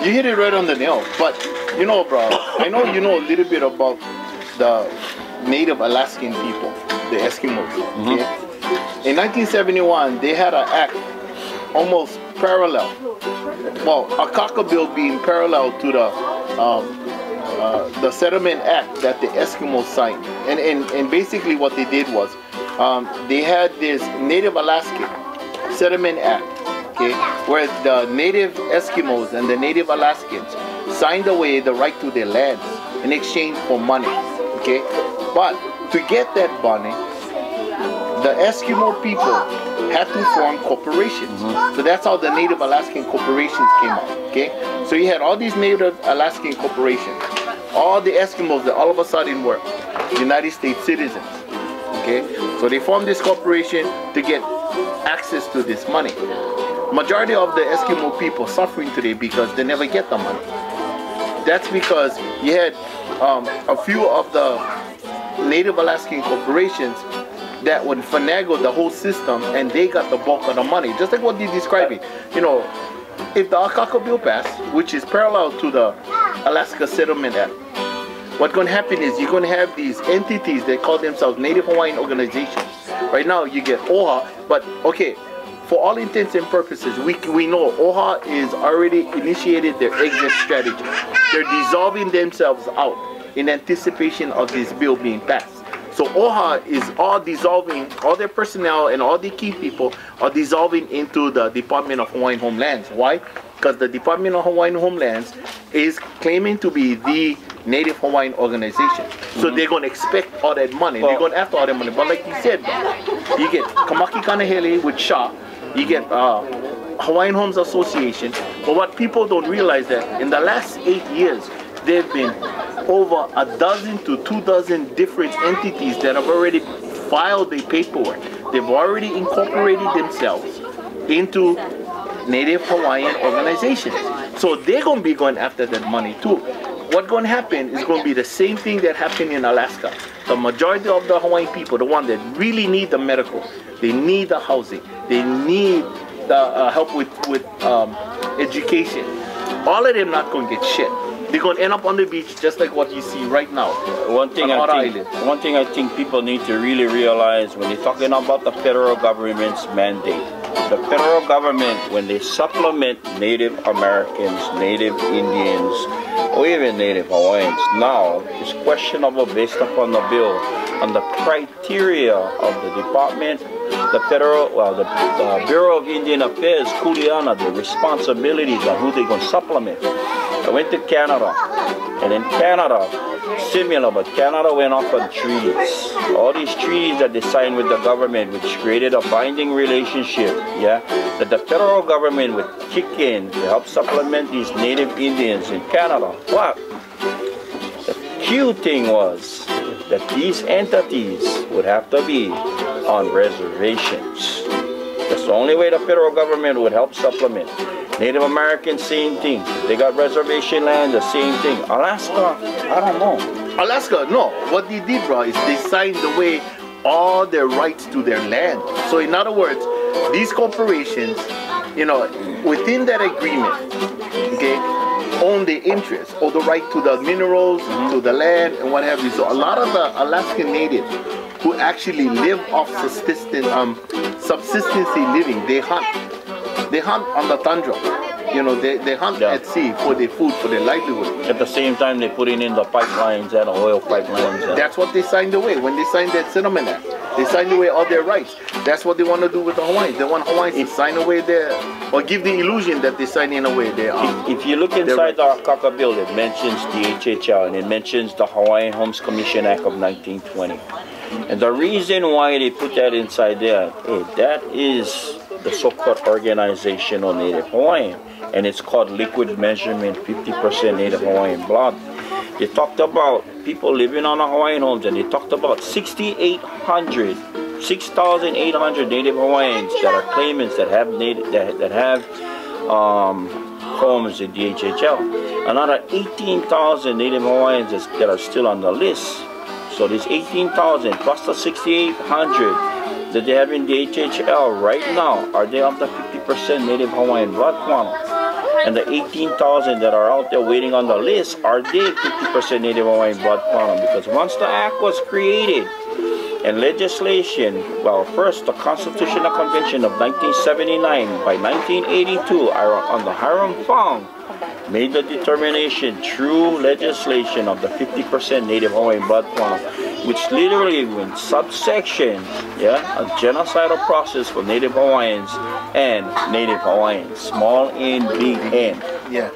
You hit it right on the nail. But you know, bro, I know you know a little bit about the native Alaskan people, the Eskimos. Okay? In 1971, they had an act almost parallel. Well, a kaka bill being parallel to the Settlement Act that the Eskimos signed. And basically what they did was they had this Native Alaskan Settlement Act, okay, where the native Eskimos and the native Alaskans signed away the right to their lands in exchange for money, okay? But to get that money, the Eskimo people had to form corporations. So that's how the Native Alaskan corporations came out, okay? So you had all these Native Alaskan corporations, all the Eskimos that all of a sudden were United States citizens, okay? So they formed this corporation to get access to this money. Majority of the Eskimo people suffering today because they never get the money. That's because you had a few of the Native Alaskan corporations that would finagle the whole system, and they got the bulk of the money. Just like what you're describing. You know, if the Kaka bill passed, which is parallel to the Alaska Settlement Act, what's going to happen is you're going to have these entities that call themselves Native Hawaiian organizations. Right now you get OHA, but okay, for all intents and purposes, we know OHA is already initiated their exit strategy. They're dissolving themselves out in anticipation of this bill being passed. So OHA is all dissolving, all their personnel and all the key people are dissolving into the Department of Hawaiian Homelands. Why? Because the Department of Hawaiian Homelands is claiming to be the Native Hawaiian organization. So they're going to expect all that money. They're going after all that money. But like you said, you get Kamaki Kanahele with Shah, you get Hawaiian Homes Association. But what people don't realize that in the last 8 years, there have been over 12 to 24 different entities that have already filed the paperwork. They've already incorporated themselves into Native Hawaiian organizations. So they're going to be going after that money too. What's going to happen is going to be the same thing that happened in Alaska. The majority of the Hawaiian people, the ones that really need the medical, they need the housing, they need the help with education, all of them not going to get shit. They're going to end up on the beach just like what you see right now. One thing I think people need to really realize when they're talking about the federal government's mandate, the federal government, when they supplement Native Americans, Native Indians, or even Native Hawaiians, now it's questionable based upon the bill on the criteria of the department, the federal, the Bureau of Indian Affairs, Kuleana, the responsibilities on who they're going to supplement. I went to Canada, and in Canada, similar, but Canada went off on treaties. All these treaties that they signed with the government, which created a binding relationship, yeah, that the federal government would kick in to help supplement these Native Indians in Canada. What? The cute thing was that these entities would have to be on reservations. That's the only way the federal government would help supplement. Native Americans, same thing. They got reservation land, the same thing. Alaska, I don't know. Alaska, no. What they did, bro, is they signed away all their rights to their land. So in other words, these corporations, you know, within that agreement, okay, own the interest or the right to the minerals, to the land, and what have you. So a lot of the Alaskan natives who actually live off subsistence living, they hunt. They hunt on the tundra. You know, they hunt at sea for their food, for their livelihood. At the same time, they're putting in the pipelines and oil pipelines. That's what they signed away. When they signed that Settlement Act, they signed away all their rights. That's what they want to do with the Hawaiians. They want Hawaiians to sign away their, or give the illusion that they're signing away their If you look inside the Kaka bill, it mentions the HHL and it mentions the Hawaiian Homes Commission Act of 1920. And the reason why they put that inside there, that is the so-called organization of Native Hawaiian, and it's called liquid measurement, 50% Native Hawaiian blood. They talked about people living on the Hawaiian homes, and they talked about 6,800 Native Hawaiians that are claimants that have homes in DHHL. Another 18,000 Native Hawaiians that are still on the list. So this 18,000 plus the 6,800 that they have in the HHL right now, are they of the 50% Native Hawaiian blood quantum? And the 18,000 that are out there waiting on the list, are they 50% Native Hawaiian blood quantum? Because once the act was created and legislation, well, first the Constitutional Convention of 1979, by 1982, on the Hiram Fong, made the determination through legislation of the 50% Native Hawaiian blood quantum, which literally went subsection, a genocidal process for Native Hawaiians and Native Hawaiians, small n, big N. Yeah.